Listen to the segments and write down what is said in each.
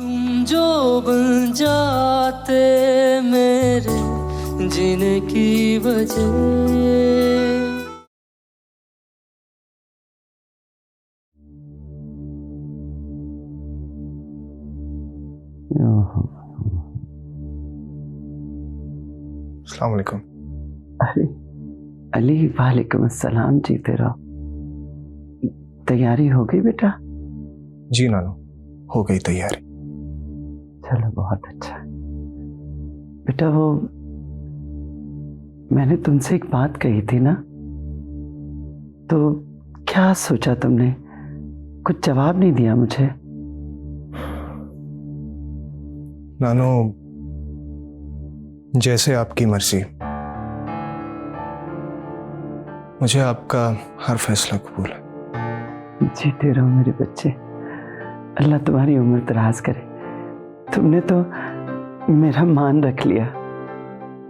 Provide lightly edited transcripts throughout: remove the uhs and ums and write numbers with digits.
तुम जो बन जाते मेरे जीने की वजह। अस्सलाम वालेकुम। अरे अली, वालेकुम अस्सलाम। जीते रहो। तैयारी हो गई बेटा? जी नानू, हो गई तैयारी। चलो बहुत अच्छा। बेटा वो मैंने तुमसे एक बात कही थी ना, तो क्या सोचा तुमने? कुछ जवाब नहीं दिया मुझे। नानू, जैसे आपकी मर्जी। मुझे आपका हर फैसला कबूल है। जीते रहो मेरे बच्चे, अल्लाह तुम्हारी उम्र दराज करे। तुमने तो मेरा मान रख लिया।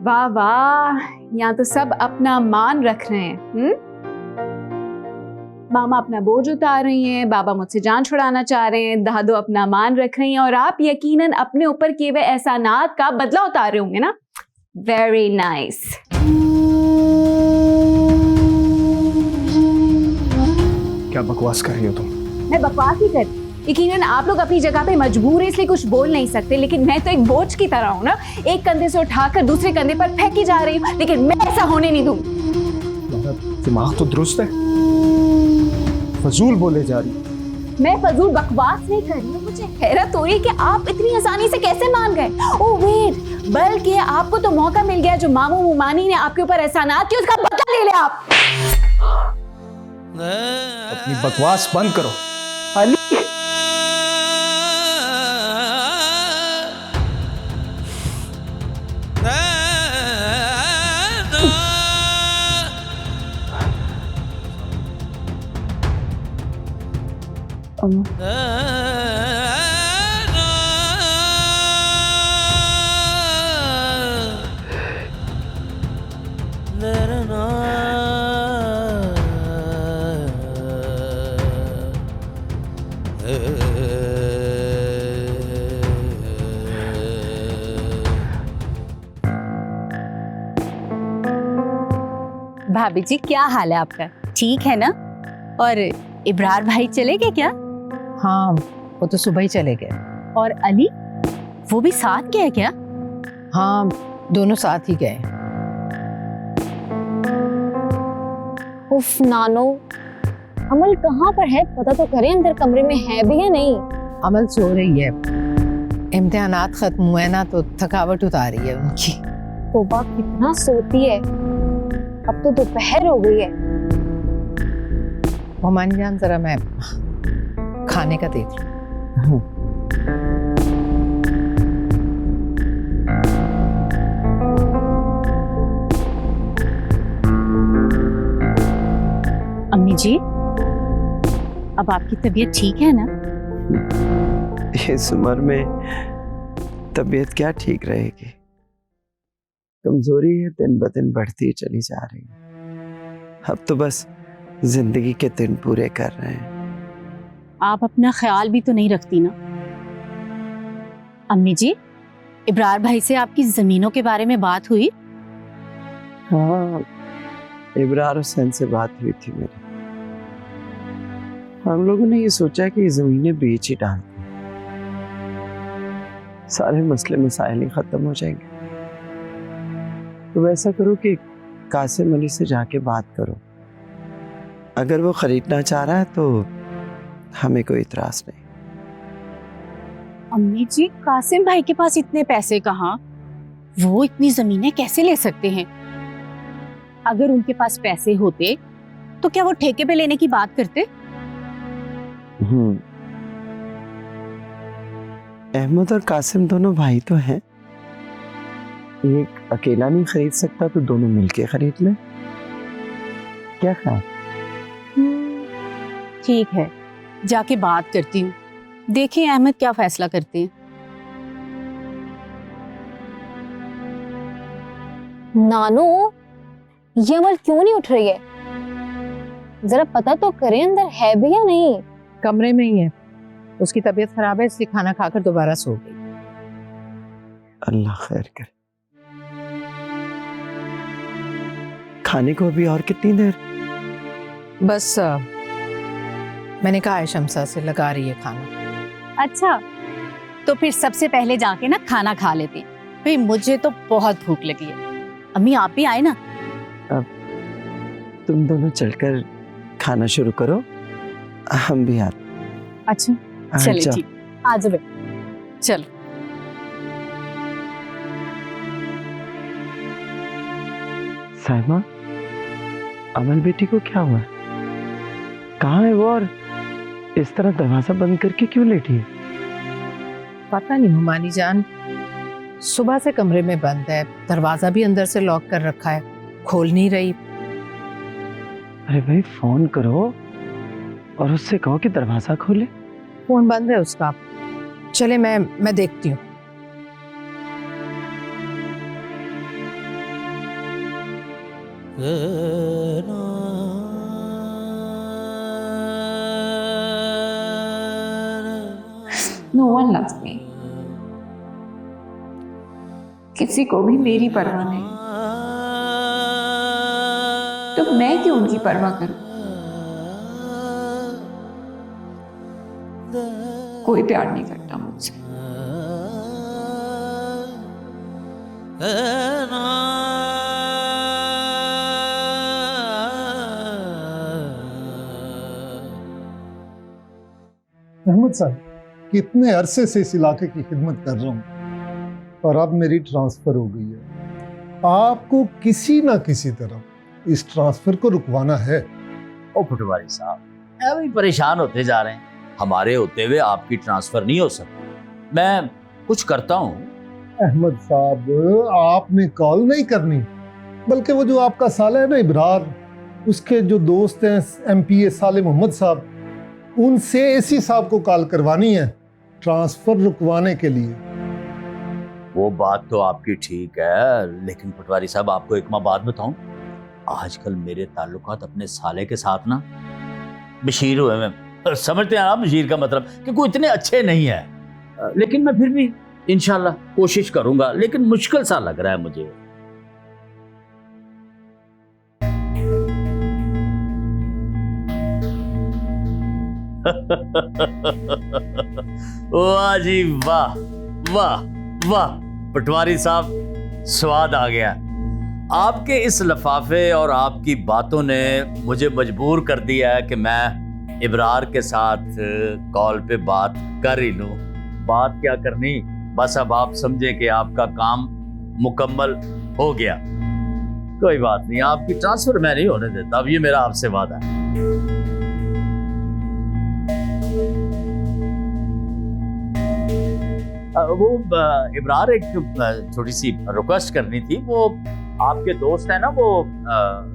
वाह वाह, यहाँ तो सब अपना मान रख रहे हैं। मामा अपना बोझ उतार रही हैं, बाबा मुझसे जान छुड़ाना चाह रहे हैं, दादू अपना मान रख रही हैं, और आप यकीनन अपने ऊपर किए हुए एहसानात का बदला उतार रहे होंगे ना। Very nice. क्या बकवास कर रही हो तुम? मैं बकवास ही कर, यकीनन आप लोग अपनी जगह पे मजबूर है इसलिए कुछ बोल नहीं सकते, लेकिन मैं तो एक बोझ की तरह हूँ ना, एक कंधे से उठाकर दूसरे कंधे पर फेंकी जा रही हूँ, लेकिन मैं ऐसा होने नहीं दूंगी। दिमाग तो दुरुस्त है, फजूल बोले जा रही। मैं फजूल बकवास नहीं कर रही हूँ। मुझे हैरत हो रही है कि आप इतनी आसानी से कैसे मान गए। ओह वेट, बल्कि आपको तो मौका मिल गया जो मामू मुमानी ने आपके ऊपर एहसानात किए उसका बदला ले ले आप। अपनी बकवास बंद करो। अली, भाभी जी, क्या हाल है आपका? ठीक है ना? और इब्रार भाई चले गए क्या? हाँ, वो तो सुबह ही चले गए। और अली, वो भी साथ गया क्या? हाँ, दोनों साथ ही गए। उफ नानो, अमल कहाँ पर है? पता तो करें अंदर कमरे में है भी या नहीं। अमल सो रही है, इम्तिहानात खत्म हुए ना तो थकावट उतार रही है उनकी। तोबा, कितना सोती है। अब तो दोपहर हो गई है। मोमानी जान, जरा मैं खाने का देख लूं। अम्मी जी, अब आपकी तबीयत ठीक है ना? इस उम्र में तबीयत क्या ठीक रहेगी? कमजोरी है दिन ब दिन बढ़ती चली जा रही है। अब तो बस जिंदगी के दिन पूरे कर रहे हैं। आप अपना ख्याल भी तो नहीं रखती ना। अम्मी जी, इब्रार भाई से आपकी जमीनों के बारे में बात हुई? हाँ, इब्रार हुसैन से बात हुई थी मेरी। हम लोगों ने ये सोचा कि जमीनें बेच ही डाल दें, सारे मसले मसाइल ही खत्म हो जाएंगे। तो वैसा करो कि कासिम अली से जाके बात करो, अगर वो खरीदना चाह रहा है तो हमें कोई इतराज नहीं। अम्मी जी, कासिम भाई के पास इतने पैसे कहाँ? वो इतनी जमीनें कैसे ले सकते हैं? अगर उनके पास पैसे होते तो क्या वो ठेके पे लेने की बात करते? अहमद और कासिम दोनों भाई तो हैं, एक अकेला नहीं खरीद सकता तो दोनों मिलके खरीद ले। क्या ख्याल? ठीक है, जाके बात करती हूँ, देखें अहमद क्या फैसला करते हैं। नानू, ये अमल क्यों नहीं उठ रही है? जरा पता तो करें अंदर है भी या नहीं। कमरे में ही है, उसकी तबीयत खराब है इसलिए खाना खाकर दोबारा सो गई। अल्लाह खैर करे। खाने को अभी और कितनी देर? बस मैंने कहा है शमसा से लगा रही है खाना। अच्छा, तो फिर सबसे पहले जाके ना खाना खा लेते हैं। भाई मुझे तो बहुत भूख लगी है। अम्मी आप भी आए ना। तुम दोनों चलकर खाना शुरू करो, हम भी आते। अच्छा हाँ, चलिए जाओ। ठीक, आ जाओ चलो। साइमा, अमल बेटी को क्या हुआ? कहाँ है वो और इस तरह दरवाजा बंद करके क्यों लेटी है? पता नहीं हुमानी जान, सुबह से कमरे में बंद है, दरवाजा भी अंदर से लॉक कर रखा है, खोल नहीं रही। अरे भाई फोन करो और उससे कहो कि दरवाजा खोले। फोन बंद है उसका। चले मैं देखती हूँ। No one loves me. किसी को भी मेरी परवाह नहीं, तो मैं क्यों उनकी परवाह करूं? कोई प्यार नहीं करता मुझसे। अहमद साहब, कितने अरसे से इस इलाके की खिदमत कर रहा हूँ और अब मेरी ट्रांसफर हो गई है। आपको किसी ना किसी तरह इस ट्रांसफर को रुकवाना है। ओ पटवारी साहब, अभी परेशान होते जा रहे हैं। हमारे होते हुए आपकी ट्रांसफर नहीं हो सकती। मैं कुछ करता हूँ। अहमद साहब, आपने कॉल नहीं करनी, बल्कि वो जो आपका साला है ना इब्रार, उसके जो दोस्त हैं MPA साले मोहम्मद साहब, उनसे एसी साहब को कॉल करवानी है ट्रांसफर रुकवाने के लिए। वो बात तो आपकी ठीक है, लेकिन पटवारी साहब आपको एक मैं बात बताऊं, आजकल मेरे ताल्लुकात अपने साले के साथ ना बशीर हुए में, समझते हैं आप बशीर का मतलब कि कोई इतने अच्छे नहीं है। लेकिन मैं फिर भी इंशाल्लाह कोशिश करूंगा, लेकिन मुश्किल सा लग रहा है मुझे। वाह जी वाह, वाह वाह पटवारी साहब, स्वाद आ गया। आपके इस लफाफे और आपकी बातों ने मुझे मजबूर कर दिया है कि मैं इब्रार के साथ कॉल पे बात कर ही लूं। बात क्या करनी, बस अब आप समझें कि आपका काम मुकम्मल हो गया। कोई बात नहीं, आपकी ट्रांसफर मैं नहीं होने देता, अब ये मेरा आपसे वादा है। वो इब्रार, एक छोटी सी रिक्वेस्ट करनी थी। वो आपके दोस्त है ना, वो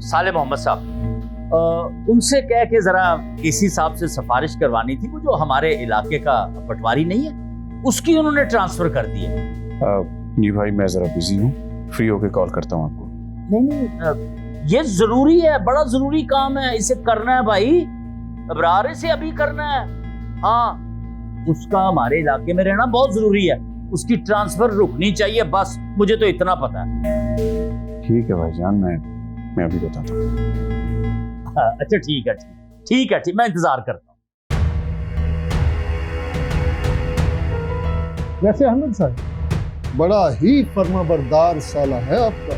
साले मोहम्मद साहब, उनसे कह के जरा किसी साहब से सिफारिश करवानी थी। वो जो हमारे इलाके का पटवारी नहीं है, उसकी उन्होंने ट्रांसफर कर दी है। जी भाई, मैं जरा बिजी हूँ, फ्री होके कॉल करता हूँ आपको। नहीं, ये जरूरी है, बड़ा जरूरी काम है, इसे करना है भाई। इब्रार से अभी करना है। हाँ, उसका हमारे इलाके में रहना बहुत जरूरी है, उसकी ट्रांसफर रुकनी चाहिए, बस मुझे तो इतना पता है। ठीक है भाईजान, मैं अभी बताता हूँ। अच्छा ठीक है, ठीक है, मैं इंतजार करता हूँ। वैसे अहमद साहब, बड़ा ही फर्माबरदार साला है आपका।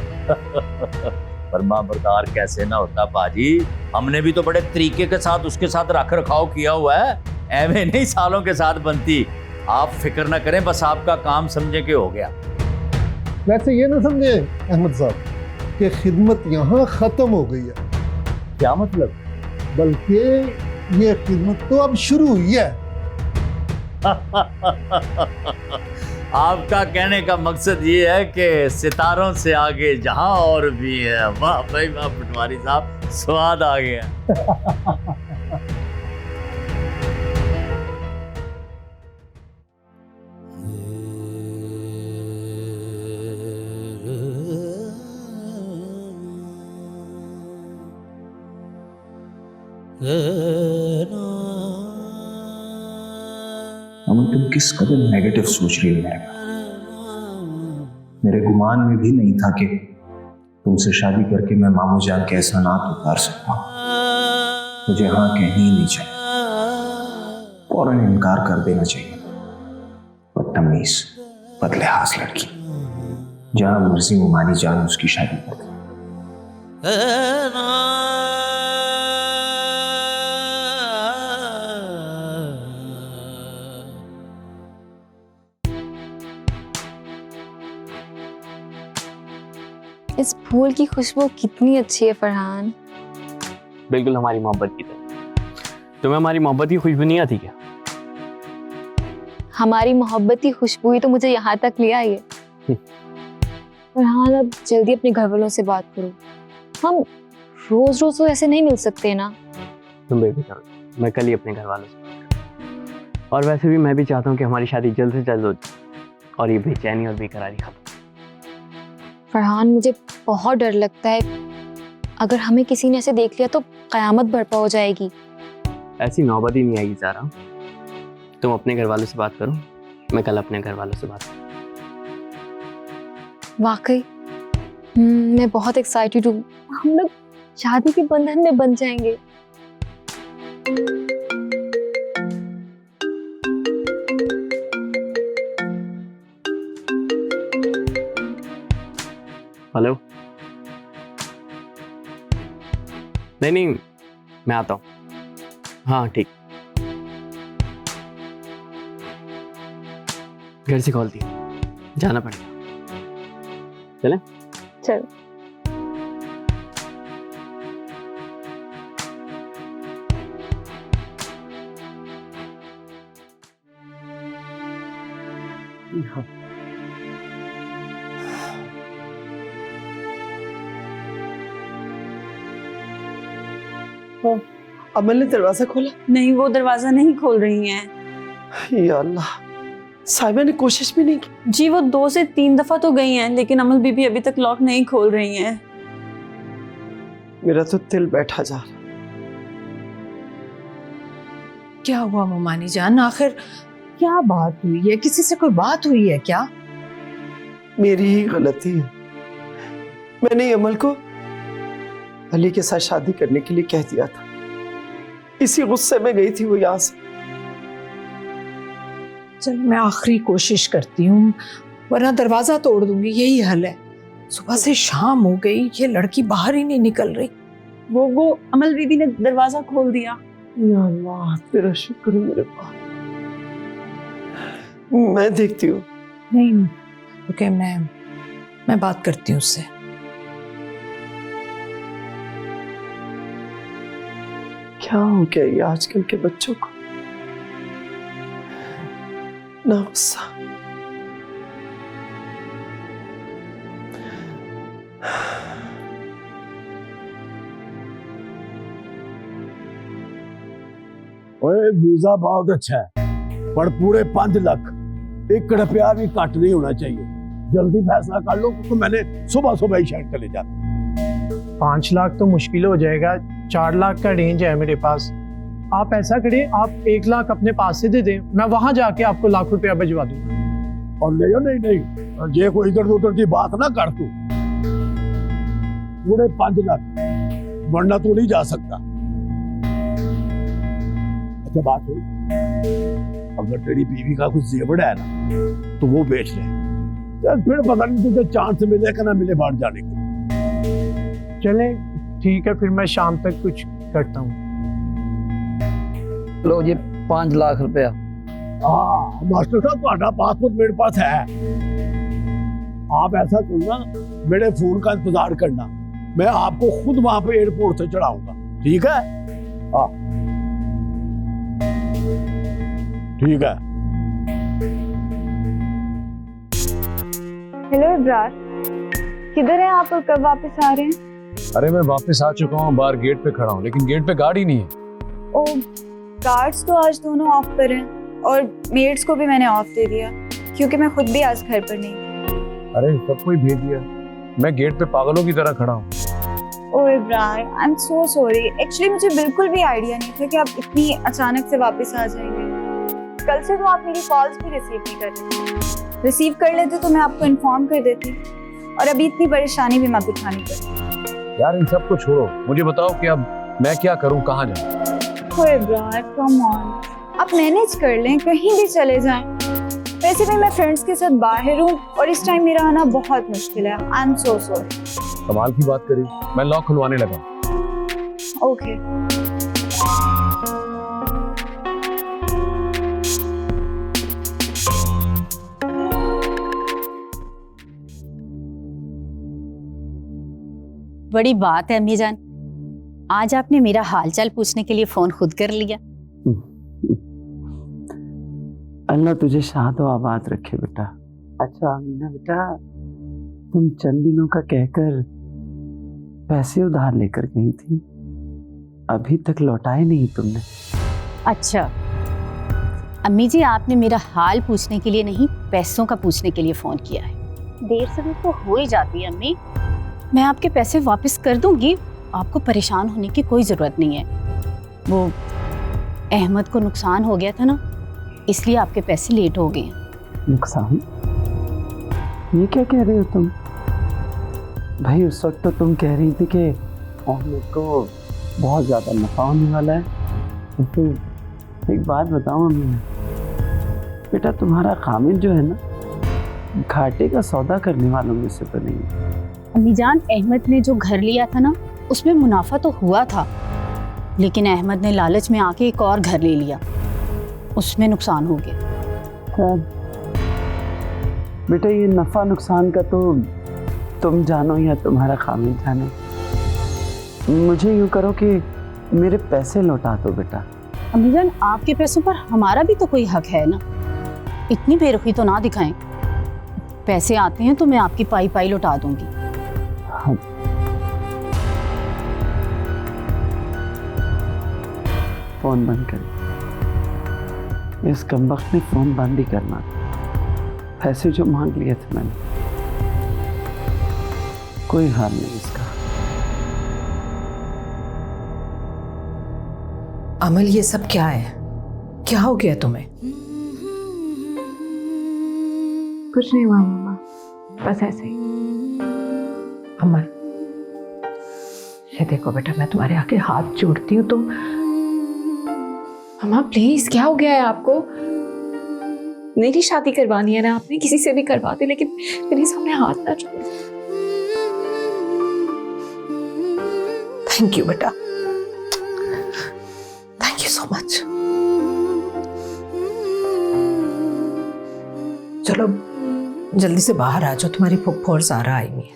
फर्माबरदार कैसे ना होता बाजी, हमने भी तो बड़े तरीके के साथ उसके साथ रख रखाव किया हुआ है, ऐਵੇਂ नहीं सालों के साथ बनती। आप फिक्र ना करें, बस आपका काम समझे कि हो गया। वैसे ये ना समझे अहमद साहब कि खिदमत यहाँ खत्म हो गई है, क्या मतलब? बल्कि ये खिदमत तो अब शुरू हुई है। आपका कहने का मकसद ये है कि सितारों से आगे जहां और भी है। वाह भाई वाह पटवारी साहब, स्वाद आ गया। अमन तुम किस कदर नेगेटिव सोच रही हो मेरे बारे में। मेरे गुमान में भी नहीं था कि तुमसे शादी करके मैं मामू जान के एहसानात उतार सकता हूँ। मुझे हाँ कहनी ही नहीं चाहिए, फौरन इनकार कर देना चाहिए। बदतमीज बदलिहाज लड़की, जहां मर्जी मुमानी जान उसकी शादी कर दे। इस फूल की खुशबू कितनी अच्छी है फरहान। बिल्कुल हमारी मोहब्बत की तरह। तुम्हें हमारी मोहब्बत की खुशबू नहीं आती क्या? हमारी मोहब्बत की खुशबू ही तो मुझे यहाँ तक ले आई है। फरहान अब जल्दी अपने घर वालों से बात करो, हम रोज रोज तो ऐसे नहीं मिल सकते ना। तुम बेफिक्र हो, मैं कल ही अपने घर वालों से बात करूं। और वैसे भी मैं भी चाहता हूँ कि हमारी शादी जल्द से जल्द हो जाए और ये बेचैनी और बेकरारी खत्म। फरहान मुझे बहुत डर लगता है, अगर हमें किसी ने ऐसे देख लिया तो कयामत बर्पा हो जाएगी। ऐसी नौबत ही नहीं आएगी ज़ारा। तुम अपने घर वालों से बात करो, मैं कल अपने घर वालों से बात करूँ। वाकई मैं बहुत एक्साइटेड हूँ, हम लोग शादी के बंधन में बंध जाएंगे। हेलो, नहीं मैं आता हूँ। हाँ ठीक, घर से कॉल दिया, जाना पड़ेगा। चलें? चलो। अमल ने दरवाजा खोला? नहीं, वो दरवाजा नहीं खोल रही हैं। या अल्लाह, साहिबा ने कोशिश भी नहीं की? जी वो 2 से 3 दफा तो गई हैं, लेकिन अमल बीबी अभी तक लॉक नहीं खोल रही हैं। मेरा तो दिल बैठा जा रहा। क्या हुआ मुमानी जान, आखिर क्या बात हुई है? किसी से कोई बात हुई है क्या? मेरी ही गलती है, मैंने अमल को अली के साथ शादी करने के लिए कह दिया था। इसी गुस्से में गई थी वो यहाँ से। चल मैं आखिरी कोशिश करती हूँ, वरना दरवाजा तोड़ दूंगी, यही हल है। सुबह से शाम हो गई, ये लड़की बाहर ही नहीं निकल रही। वो अमल बीबी ने दरवाजा खोल दिया। या अल्लाह, तेरा शुक्र है मेरे पास। मैं देखती हूँ। नहीं ओके, मैं बात करती हूँ उससे। क्या हो गया ये आजकल के बच्चों को, ना गुस्सा। ओए वीजा बहुत अच्छा है, पर पूरे 5 लाख, 1 रुपया भी कट नहीं होना चाहिए। जल्दी फैसला कर लो, क्योंकि मैंने सुबह सुबह ही शायद चले जाना। 5 लाख तो मुश्किल हो जाएगा, 4 लाख का रेंज है मेरे पास। आप ऐसा करें, आप 1 लाख अपने पास से दे दें, मैं वहां जाके आपको लाख रुपया भिजवा दूंगा। और नहीं, ये कोई इधर उधर की बात ना कर तू। पूरे 5 लाख, वरना तू नहीं जा सकता। अच्छा बात हुई, अगर तेरी बीवी का कुछ जेवर है ना, तो वो बेच ले। फिर पता नहीं तुझे चांस मिले कि ना मिले बाहर जाने के। चलें ठीक है, फिर मैं शाम तक कुछ करता हूँ। लो ये 5 लाख रुपया। हाँ मास्टर साहब, तुम्हारा पासपोर्ट मेरे पास है। आप ऐसा करना, मेरे फोन का इंतजार करना, मैं आपको खुद वहां पे एयरपोर्ट से चढ़ाऊंगा, ठीक है? हाँ ठीक है। हेलो इब्रार, किधर है आप और कब वापस आ रहे हैं? अरे मैं वापस आ चुका हूँ, बाहर गेट पे खड़ा हूँ, लेकिन गेट पे गाड़ी नहीं है। ओ, गार्ड्स तो आज दोनों ऑफ पर हैं और मेड्स को भी मैंने ऑफ दे दिया, क्योंकि मैं खुद भी आज घर पर नहीं थी। अरे सबको ही भेज दिया, मैं गेट पे पागलों की तरह खड़ा हूँ। Oh Ibrar, I am so sorry. Actually मुझे बिल्कुल भी आइडिया नहीं था कि आप इतनी अचानक से वापस आ जाएंगे। कल से तो आप मेरी कॉल्स भी रिसीव नहीं कर रहे। रिसीव कर लेते तो मैं आपको इन्फॉर्म कर देती, और अभी इतनी परेशानी भी मत उठानी पड़ती। यार इन सबको छोड़ो, मुझे बताओ कि अब मैं क्या करूं, कहाँ जाऊं? ओए ब्रार कम ऑन, आप मैनेज कर लें, कहीं भी चले जाएं। वैसे भी मैं फ्रेंड्स के साथ बाहर हूँ और इस टाइम मेरा आना बहुत मुश्किल है। आई एम सो सॉरी। कमाल की बात करी, मैं लॉक खुलवाने लगा। ओके। बड़ी बात है अम्मी जान, आज आपने मेरा हालचाल पूछने के लिए फोन खुद कर लिया। अल्लाह तुझे शाद व आबाद रखे बेटा। अच्छा अमीना बेटा, तुम चंद दिनों का कहकर पैसे उधार लेकर गई थी, अभी तक लौटाए नहीं तुमने। अच्छा अम्मी जी, आपने मेरा हाल पूछने के लिए नहीं, पैसों का पूछने के लिए फोन किया है। देर से तो हो ही जाती है अम्मी, मैं आपके पैसे वापस कर दूंगी, आपको परेशान होने की कोई जरूरत नहीं है। वो अहमद को नुकसान हो गया था ना, इसलिए आपके पैसे लेट हो गए। नुकसान? ये क्या कह रहे हो तुम? भाई उस वक्त तो तुम कह रही थी कि अहमद को बहुत ज़्यादा नफा होने वाला है। तो एक बात बताओ अम्मी बेटा, तुम्हारा खामिद जो है ना, घाटे का सौदा करने वालों में से तो नहीं। अम्मी जान, अहमद ने जो घर लिया था ना, उसमें मुनाफा तो हुआ था, लेकिन अहमद ने लालच में आके एक और घर ले लिया, उसमें नुकसान हो गया। बेटा ये नफा नुकसान का तो तुम जानो या तुम्हारा खामिद जाने। मुझे यूं करो कि मेरे पैसे लौटा दो बेटा। अम्मी जान, आपके पैसों पर हमारा भी तो कोई हक है ना, इतनी बेरुखी तो ना दिखाएं। पैसे आते हैं तो मैं आपकी पाई पाई लौटा दूंगी। हाँ। फोन बंद कर। इस कमबख्त ने फोन बंद ही करना। पैसे जो मांग लिए थे मैंने, कोई हाल नहीं इसका। अमल ये सब क्या है? क्या हो गया तुम्हें? कुछ नहीं हुआ मम्मा, बस ऐसे ही। अमल ये देखो बेटा, मैं तुम्हारे आगे हाथ जोड़ती हूँ, तुम मम्मा प्लीज, क्या हो गया है आपको? मेरी शादी करवानी है ना, आपने किसी से भी करवा दे, लेकिन मेरे सामने हाथ ना जोड़ो। थैंक यू बेटा, थैंक यू सो मच। चलो जल्दी से बाहर आ जाओ, तुम्हारी फुफ्फो और सारा आई हुई है।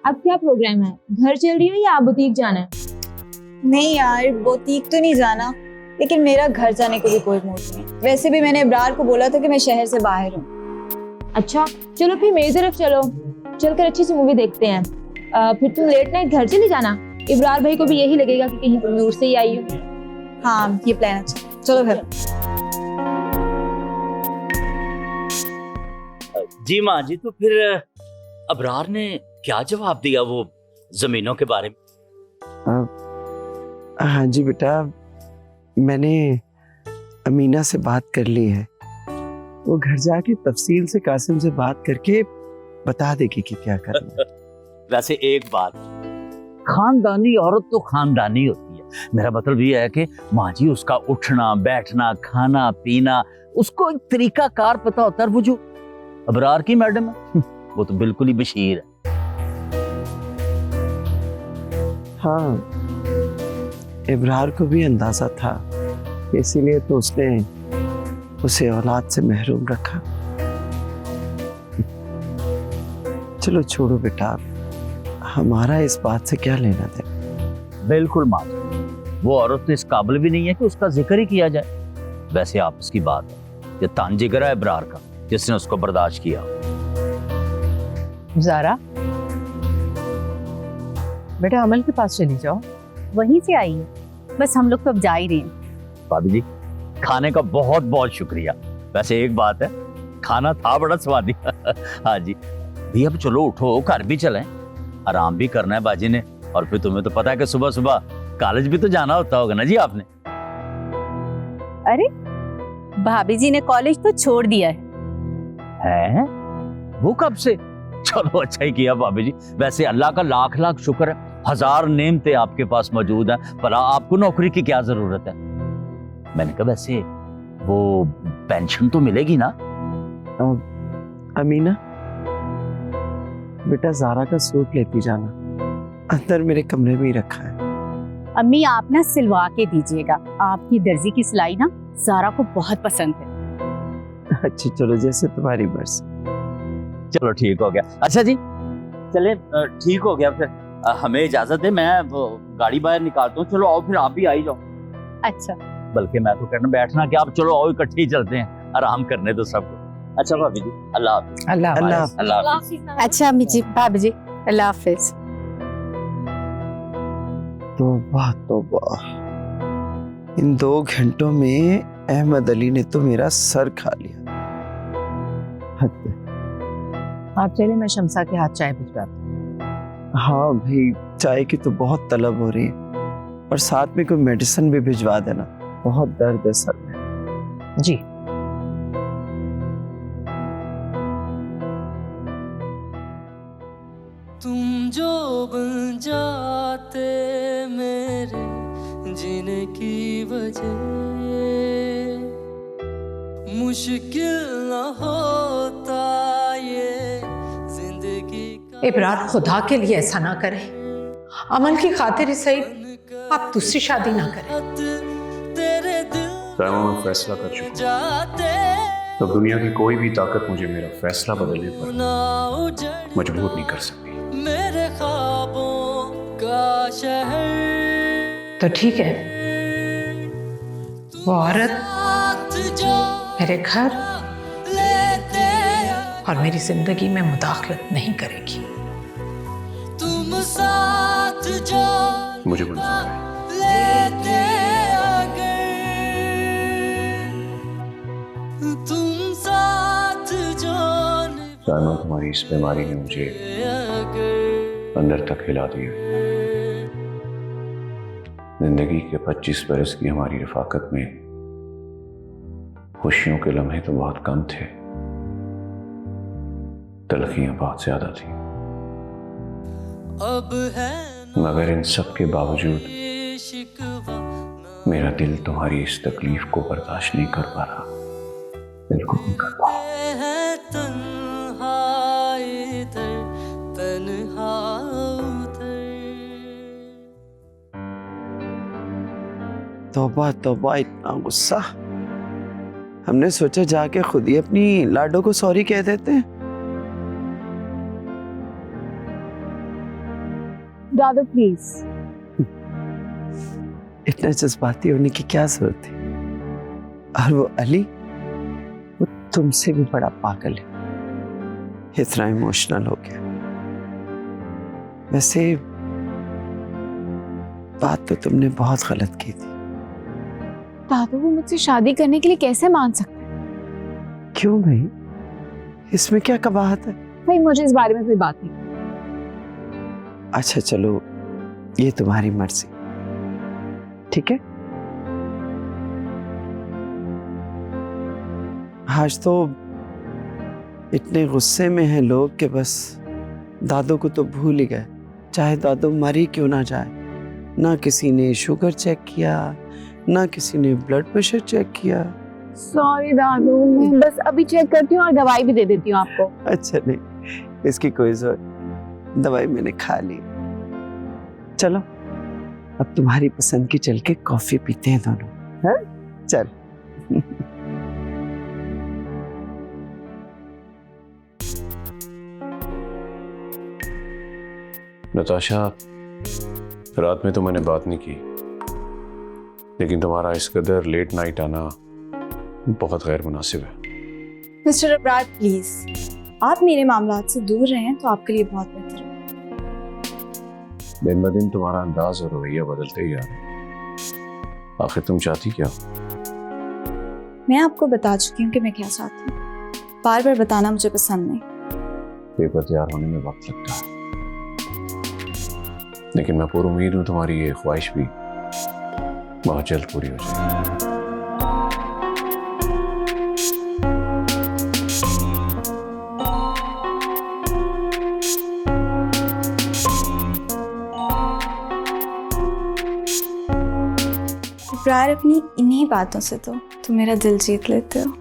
अब क्या प्रोग्राम है? घर चल रही हो या बुटीक जाना है? नहीं यार, बुटीक तो नहीं जाना, लेकिन मेरा घर जाने को भी कोई मूड नहीं। वैसे भी मैंने इब्रार को बोला था कि मैं शहर से बाहर हूँ। अच्छा चलो फिर मेरी तरफ चलो, चलकर अच्छी सी मूवी देखते हैं। फिर तुम लेट नाइट घर चली जाना, इब्रार भाई को भी यही लगेगा कि कहीं तुम दूर से ही आई हो। हाँ ये प्लान अच्छा, चलो फिर। जी माँ जी, तो फिर अबरार ने क्या जवाब दिया वो जमीनों के बारे में? हाँ जी बेटा, मैंने अमीना से बात कर ली है, वो घर जाके तफसील से कासिम से बात करके बता देगी कि क्या करना है। वैसे एक बात, खानदानी औरत तो खानदानी होती है। मेरा मतलब ये है कि माँ जी उसका उठना बैठना खाना पीना उसको एक तरीका कार पता होता है। वो जो अबरार की मैडम है वो तो बिल्कुल ही बशीर है। हाँ, इब्रार को भी अंदाजा था, इसीलिए तो उसने उसे औलाद से महरूम रखा। चलो छोड़ो बेटा, हमारा इस बात से क्या लेना देना। बिल्कुल माँ जी, वो औरत तो इस काबिल भी नहीं है कि उसका जिक्र ही किया जाए। वैसे आप इसकी बात है, ये तान जिगर है इब्रार का जिसने उसको बर्दाश्त किया। ज़ारा, बेटा अमल के पास चली जाओ। वहीं से आई है, बस हम लोग तो अब जा ही रहे हैं। भाभी जी, खाने का बहुत बहुत शुक्रिया। वैसे एक बात है, खाना था बड़ा स्वादी। हाँ जी भैया, अब चलो उठो, घर भी चलें, आराम भी करना है बाजी ने। और फिर तुम्हें तो पता है कि सुबह सुबह कॉलेज भी तो जाना होता होगा ना जी आपने। अरे भाभी जी ने कॉलेज तो छोड़ दिया है? वो कब से? चलो अच्छा ही किया भाभी जी। वैसे अल्लाह का लाख लाख शुक्र है, 1000 नेमतें आपके पास मौजूद हैं, भला आपको नौकरी की क्या जरूरत है। मैंने कहा वैसे वो पेंशन तो मिलेगी ना? अमीना, बेटा ज़ारा का सूट लेती जाना, अंदर मेरे कमरे में ही रखा है। अम्मी आप ना सिलवा के दीजिएगा, आपकी दर्जी की सिलाई ना ज़ारा को बहुत पसंद है। अच्छा चलो, जैसे तुम्हारी मर्जी। चलो ठीक हो गया। अच्छा जी चले, ठीक हो गया फिर। हमें इजाजत दे, मैं गाड़ी बाहर निकालता हूँ। चलो आओ, फिर आप भी आई जाओ। अच्छा, बल्कि मैं तो कहना बैठना कि आप चलो आओ, इकट्ठे ही चलते हैं, आराम करने दो सबको। अच्छा भाभी जी, अल्लाह हाफिज। अल्लाह हाफिज। अच्छा अम्मी जी, भाभी जी, अल्लाह हाफिज। तौबा, इन 2 घंटों में अहमद अली ने तो मेरा सर खा लिया। आप चले, मैं शमसा के हाथ चाय भिजवाती हूँ। हाँ भाई, चाय की तो बहुत तलब हो रही है, और साथ में कोई मेडिसिन भी भिजवा देना, बहुत दर्द है सर में। जी। तुम जो बन जाते मेरे जीने की वजह, मुश्किल न होता ये जिंदगी का। इब्रार, खुदा के लिए ऐसा ना करें। अमल की खातिर ही सही आप दूसरी शादी ना करें। तेरे दिल मैं फैसला कर चुका हूं, तो दुनिया की कोई भी ताकत मुझे मेरा फैसला बदलने पर मजबूर नहीं कर सकती। मेरे ख्वाबों का शहर तो ठीक है, वो औरत मेरे घर और मेरी जिंदगी में मुदाखलत नहीं करेगी। तुम साथ जो मुझे मंजूर है। लेते अगर तुम साथ जो साइमा, तुम्हारी इस बीमारी ने मुझे अंदर तक हिला दिया। जिंदगी के 25 बरस की हमारी रफाकत में खुशियों के लम्हे तो बहुत कम थे, तलखियां बहुत ज्यादा थी। अब है मगर इन सब के बावजूद मेरा दिल तुम्हारी इस तकलीफ को बर्दाश्त नहीं कर पा रहा, बिल्कुल नहीं कर पा रहा। तौबा तौबा, इतना गुस्सा। हमने सोचा जाके खुद ही अपनी लाडो को सॉरी कह देते हैं। दादा प्लीज। इतना जज्बाती होने की क्या जरूरत थी? और वो अली, वो तुमसे भी बड़ा पागल है, इतना इमोशनल हो गया। वैसे बात तो तुमने बहुत गलत की थी। दादू, वो मुझसे शादी करने के लिए कैसे मान सकते हैं? क्यों भाई, इसमें क्या कबाहत है? भाई मुझे इस बारे में कोई बात नहीं। अच्छा चलो, ये तुम्हारी मर्जी, ठीक है। आज तो इतने गुस्से में हैं लोग कि बस दादू को तो भूल ही गए, चाहे दादू मरी क्यों ना जाए। ना किसी ने शुगर चेक किया, ना किसी ने ब्लड प्रेशर चेक किया। सॉरी दादू, मैं बस अभी चेक करती हूँ और दवाई भी दे देती हूँ आपको। अच्छा नहीं, इसकी कोई जरूरत, दवाई मैंने खा ली। चलो अब तुम्हारी पसंद की चल के कॉफी पीते हैं दोनों, हैं? चल। नताशा, रात में तो मैंने बात नहीं की, लेकिन तुम्हारा इस कदर लेट नाइट आना बहुत गैर मुनासिब है। मिस्टर अब्रार प्लीज, आप मेरे मामलात से दूर रहें तो आपके लिए बहुत बेहतर है। दिन ब दिन तुम्हारा अंदाज और रवैया बदलते ही जा रहा है। आखिर तुम चाहती क्या हो? मैं आपको बता चुकी हूँ कि मैं क्या चाहती हूँ। बार बार बताना मुझे पसंद नहीं। पेपर तैयार होने में वक्त लगता है, लेकिन मैं पूरी उम्मीद हूँ तुम्हारी ये ख्वाहिश भी बहुत जल्द पूरी हो जाएगी। इब्रार, अपनी इन्हीं बातों से तो तुम मेरा दिल जीत लेते हो।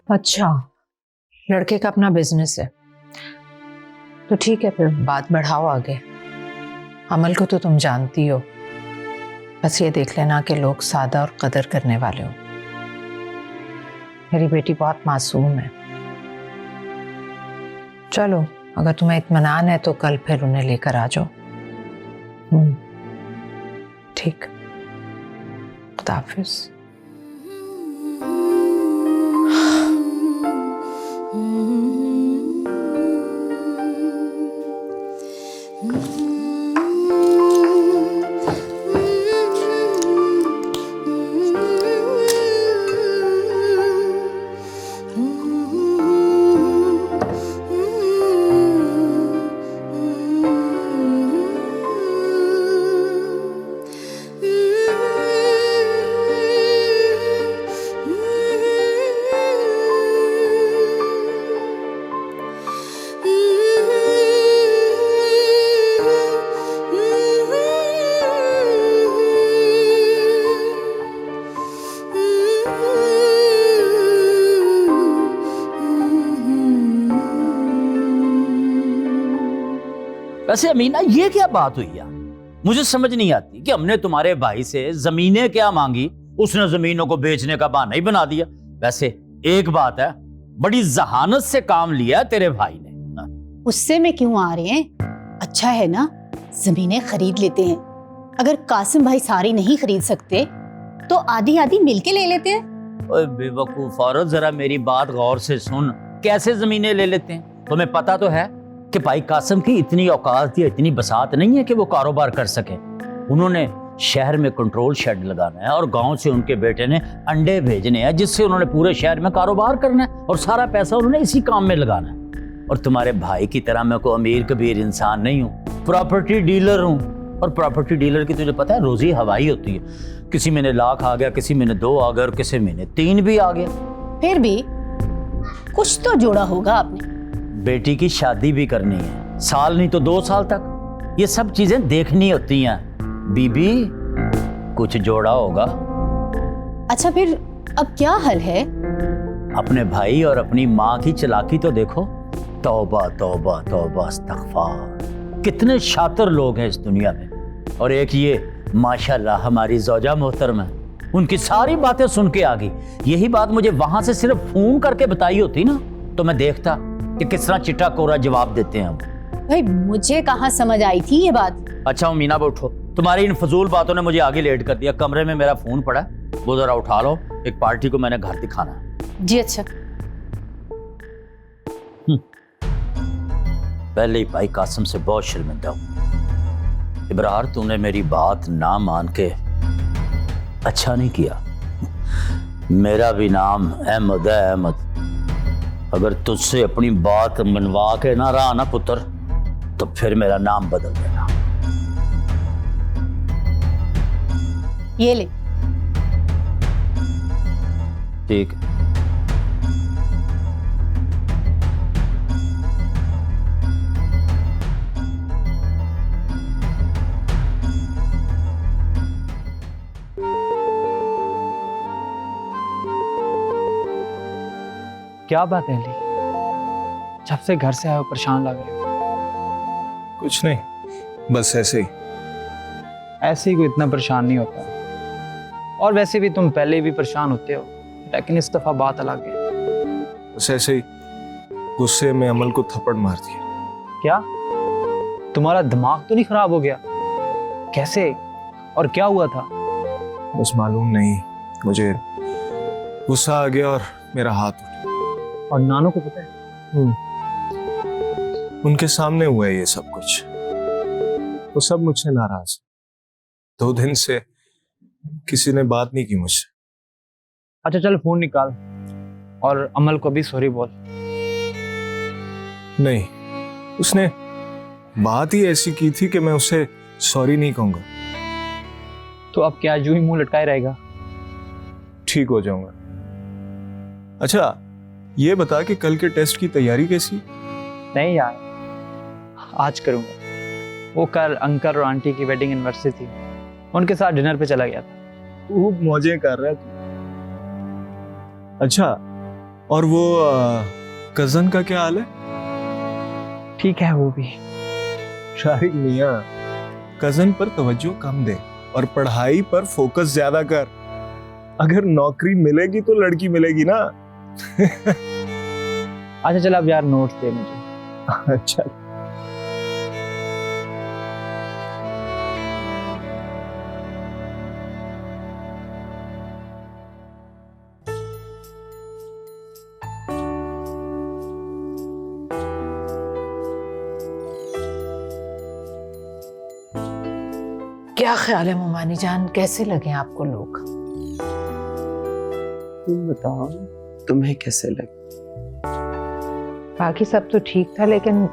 अच्छा, लड़के का अपना बिजनेस है तो ठीक है, फिर बात बढ़ाओ आगे। अमल को तो तुम जानती हो, बस ये देख लेना कि लोग सादा और कदर करने वाले हो। मेरी बेटी बहुत मासूम है। चलो, अगर तुम्हें इत्मीनान है तो कल फिर उन्हें लेकर आ जाओ। ठीक, खुदा हाफिज़। वैसे अमीना, ये क्या बात हुई यार? मुझे समझ नहीं आती कि हमने तुम्हारे भाई से जमीनें क्या मांगी, उसने जमीनों को बेचने का बहाना ही बना दिया। वैसे एक बात है, बड़ी जहानत से काम लिया तेरे भाई ने। गुस्से में क्यों आ रहे हैं? अच्छा है ना, जमीनें खरीद लेते हैं। अगर कासिम भाई सारी नहीं खरीद सकते तो आधी आधी मिलके ले लेते हैं। ओए बेवकूफ औरत, जरा मेरी बात गौर से सुन। कैसे जमीनें ले लेते हैं? तुम्हें पता तो है कि भाई कासिम की इतनी औकात या इतनी बसात नहीं है कि वो कारोबार कर सके। उन्होंने शहर में कंट्रोल शेड लगाना है और गांव से उनके बेटे ने अंडे भेजने हैं, जिससे उन्होंने पूरे शहर में कारोबार करना है और सारा पैसा उन्होंने इसी काम में लगाना है। और तुम्हारे भाई की तरह मैं कोई अमीर कबीर इंसान नहीं हूँ, प्रॉपर्टी डीलर हूँ। और प्रॉपर्टी डीलर की तुझे पता है रोजी हवाई होती है। किसी महीने 1 लाख आ गया, किसी महीने 2 आ गया और किसी महीने 3 भी आ गया। फिर भी कुछ तो जोड़ा होगा आपने। बेटी की शादी भी करनी है, साल नहीं तो 2 साल तक। ये सब चीजें देखनी होती हैं बीबी, कुछ जोड़ा होगा। अच्छा, फिर अब क्या हल है? अपने भाई और अपनी माँ की चालाकी तो देखो। तौबा तौबा तौबा अस्तगफार। कितने शातिर लोग हैं इस दुनिया में। और एक ये माशाल्लाह हमारी ज़ौजा मोहतरम है, उनकी सारी बातें सुन के आ गई। यही बात मुझे वहां से सिर्फ फोन करके बताई होती ना, तो मैं देखता कि किस तरह चिट्टा कोरा जवाब देते हैं हम। भाई मुझे कहाँ समझ आई थी ये बात। अच्छा मीना, उठो, तुम्हारी इन फजूल बातों ने मुझे आगे लेट कर दिया। कमरे में मेरा फोन पड़ा, वो जरा उठा लो, एक पार्टी को मैंने घर दिखाना है। जी अच्छा। पहले ही भाई कासिम से बहुत शर्मिंदा हूं। इब्रार, तूने मेरी बात ना मान के अच्छा नहीं किया। मेरा भी नाम अहमद है, अहमद। अगर तुझसे अपनी बात मनवा के ना रहा ना पुत्र, तो फिर मेरा नाम बदल देना। ये ले। ठीक है। क्या बात है अली, जब से घर से आए हो परेशान लग रहे हो? कुछ नहीं, बस ऐसे ही। ऐसे ही कोई इतना परेशान नहीं होता, और वैसे भी तुम पहले भी परेशान होते हो, लेकिन इस दफा बात अलग है। बस ऐसे ही गुस्से में अमल को थप्पड़ मार दिया। क्या तुम्हारा दिमाग तो नहीं खराब हो गया? कैसे? और क्या हुआ था? बस मालूम नहीं, मुझे गुस्सा आ गया और मेरा हाथ उठ। और नानू को पता है? उनके सामने हुआ है ये सब कुछ। वो सब मुझसे नाराज। 2 दिन से किसी ने बात नहीं की मुझसे। अच्छा चल फोन निकाल और अमल को भी सॉरी बोल। नहीं, उसने बात ही ऐसी की थी कि मैं उसे सॉरी नहीं कहूंगा। तो अब क्या यूं ही मुंह लटकाए रहेगा? ठीक हो जाऊंगा। अच्छा ये बता कि कल के टेस्ट की तैयारी कैसी? नहीं यार, आज करूंगा। वो कल अंकल और आंटी की वेडिंग एनिवर्सरी थी, उनके साथ डिनर पे चला गया था। खूब मौजे कर रहा तू। अच्छा, और वो कजन का क्या हाल है? ठीक है वो भी। शारिक मियां, कजन पर तवज्जो कम दे और पढ़ाई पर फोकस ज्यादा कर। अगर नौकरी मिलेगी तो लड़की मिलेगी ना। अच्छा चल अब यार नोट्स दे मुझे। अच्छा क्या ख्याल है मोमानी जान, कैसे लगे आपको लोग? तुम बताओ, तुम्हें कैसे लगे? बाकी सब तो ठीक था, लेकिन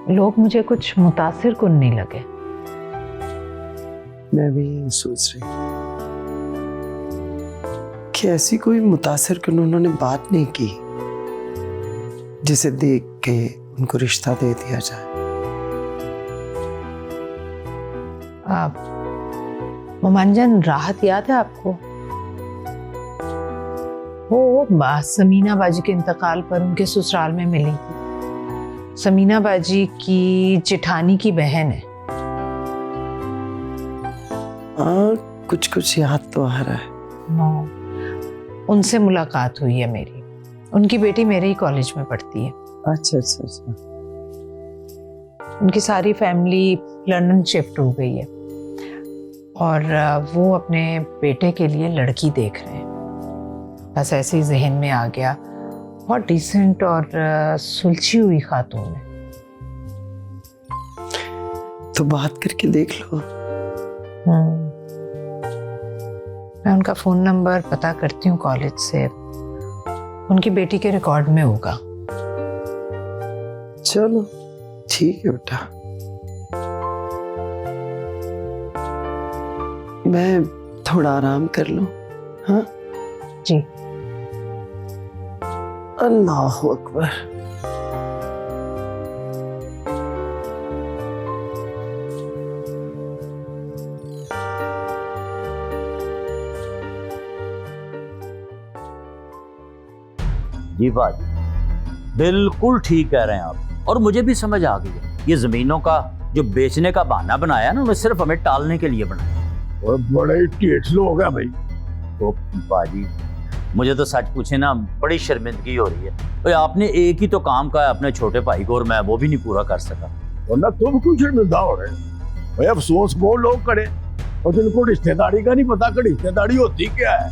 लोग मुझे कुछ मुतासिर कुन नहीं लगे। मैं भी यही सोच रही कि ऐसी कोई मुतासिर कुन उन्होंने बात नहीं की जिसे देख के उनको रिश्ता दे दिया जाए। मोमानी जान, राहत याद है आपको? वो समीना बाजी के इंतकाल पर उनके ससुराल में मिली थी। समीना बाजी की जेठानी की बहन है। कुछ कुछ याद तो आ रहा है। उनसे मुलाकात हुई है मेरी। उनकी बेटी मेरे ही कॉलेज में पढ़ती है। अच्छा अच्छा अच्छा। उनकी सारी फैमिली लंदन शिफ्ट हो गई है और वो अपने बेटे के लिए लड़की देख रहे हैं। बस ऐसे ही जहन में आ गया। बहुत डिसेंट और सुलझी हुई खातून है। तो बात करके देख लो। मैं उनका फोन नंबर पता करती हूँ कॉलेज से। उनकी बेटी के रिकॉर्ड में होगा। चलो ठीक है बेटा, मैं थोड़ा आराम कर लूं। हाँ जी। अल्लाह अकबर। जी बाजी, बिल्कुल ठीक कह रहे हैं आप, और मुझे भी समझ आ गई है। ये जमीनों का जो बेचने का बहाना बनाया ना, वो सिर्फ हमें टालने के लिए बनाया। और बड़े टेढ़ लोग हैं भाई। तो बाजी, मुझे तो सच पूछे ना बड़ी शर्मिंदगी हो रही है। तो आपने एक ही तो काम का अपने छोटे भाई को, और मैं वो भी नहीं पूरा कर सका। वरना तुम क्यों शर्मिंदा हो रहे हो भाई? अफसोस वो लोग करे और जिनको रिश्तेदारी का नहीं पता कि रिश्तेदारी होती क्या है।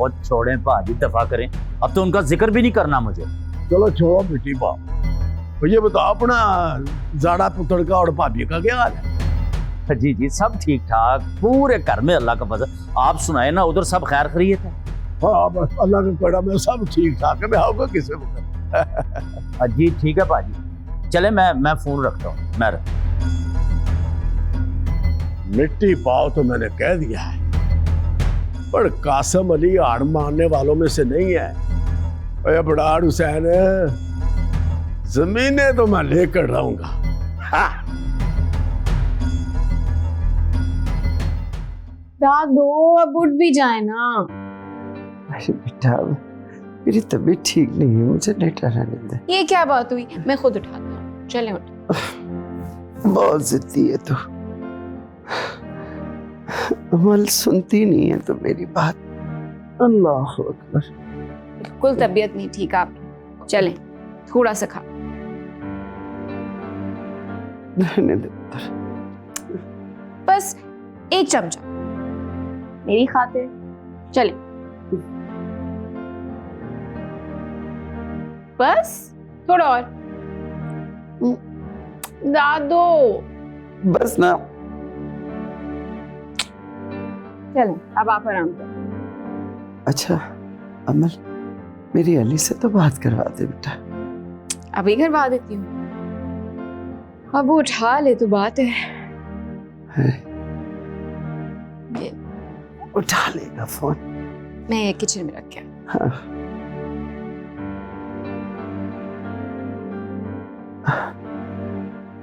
और छोड़े भाजी, दफा करें, अब तो उनका जिक्र भी नहीं करना मुझे। चलो छोड़ो बेटी बाप। ये बताओ अपना जाड़ा पुत्र का और भाभी का क्या हाल है? जी जी, सब ठीक ठाक, पूरे घर में अल्लाह का फजल। आप सुनाए ना, उधर सब खैर खैरियत है? हाँ बस अल्लाह का करम है, सब ठीक ठाक है। मैं आऊंगा किसी वक्त। जी ठीक है भाजी, चले मैं फोन रखता हूँ। मैं मिट्टी पाओ तो मैंने कह दिया है, पर कासम अली हार मारने वालों में से नहीं है। अरे बड़ाड़ हुसैन, जमीनें तो मैं लेकर रहूंगा। हाँ। रात दो, अब उठ भी जाए ना। अरे बेटा, मेरी तबीयत ठीक नहीं है, मुझे लेटा रहने दे। ये क्या बात हुई? मैं खुद उठाता हूँ, चले उठ। बहुत जिद्दी है तू। अमल सुनती नहीं है तो मेरी बात। अल्लाह अकबर। बिल्कुल तबीयत नहीं ठीक आपकी, चलें थोड़ा सा खा। रहने दे। बस 1 चमचा मेरी खातिर। चले बस थोड़ा और दादो। बस ना। चलो अब आप आराम करो। अच्छा अमल, मेरी अली से तो बात करवा दे बेटा। अभी करवा देती हूँ, अब वो उठा ले तो बात है। उठा लेगा फोन। मैं ये किचन में रख के। हाँ।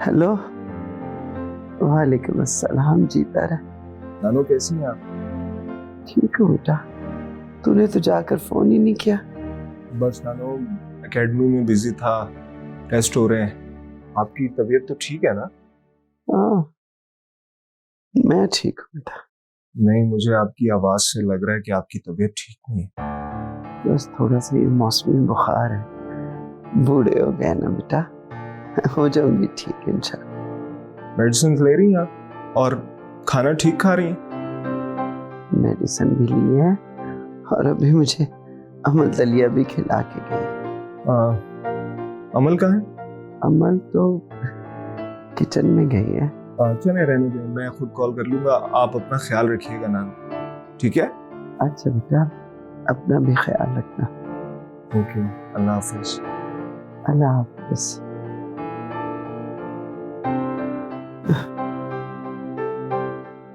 हेलो, वालेकुम अस्सलाम जी तारा। नानो कैसी हैं आप? ठीक हो बेटा, तूने तो जाकर फोन ही नहीं किया। बस नानो एकेडमी में बिजी था, टेस्ट हो रहे हैं। आपकी तबीयत तो ठीक है ना? हाँ मैं ठीक हूँ बेटा। नहीं, मुझे आपकी आवाज से लग रहा है कि आपकी तबीयत ठीक नहीं है। बस थोड़ा सा ये मौसमी बुखार है, बूढ़े हो गए ना बेटा, हो जाऊंगी ठीक इंशाल्लाह। मेडिसिन ले रही हैं आप और खाना ठीक खा रही हैं? मेडिसिन भी ली है और अभी मुझे अमल दलिया भी खिला के गई। अमल कहाँ है? अमल तो किचन में गई है। चले रहने दें, मैं खुद कॉल कर लूंगा। आप अपना ख्याल रखिएगा ना, ठीक है? अच्छा बेटा, अपना भी ख्याल रखना। ओके, अल्लाह हाफिज। अल्लाह हाफिज।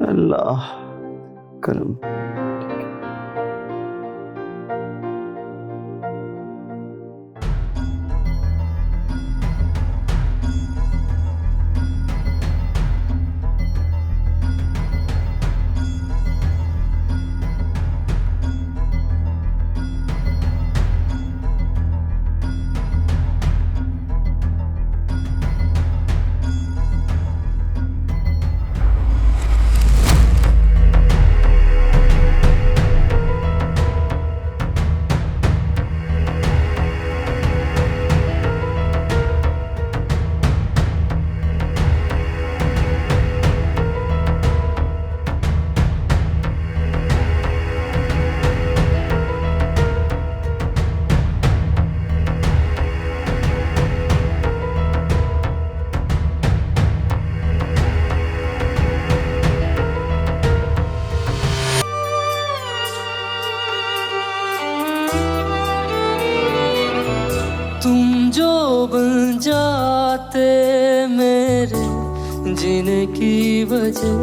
अल्लाह करम। तुम जो बन जाते मेरे जीने की वजह।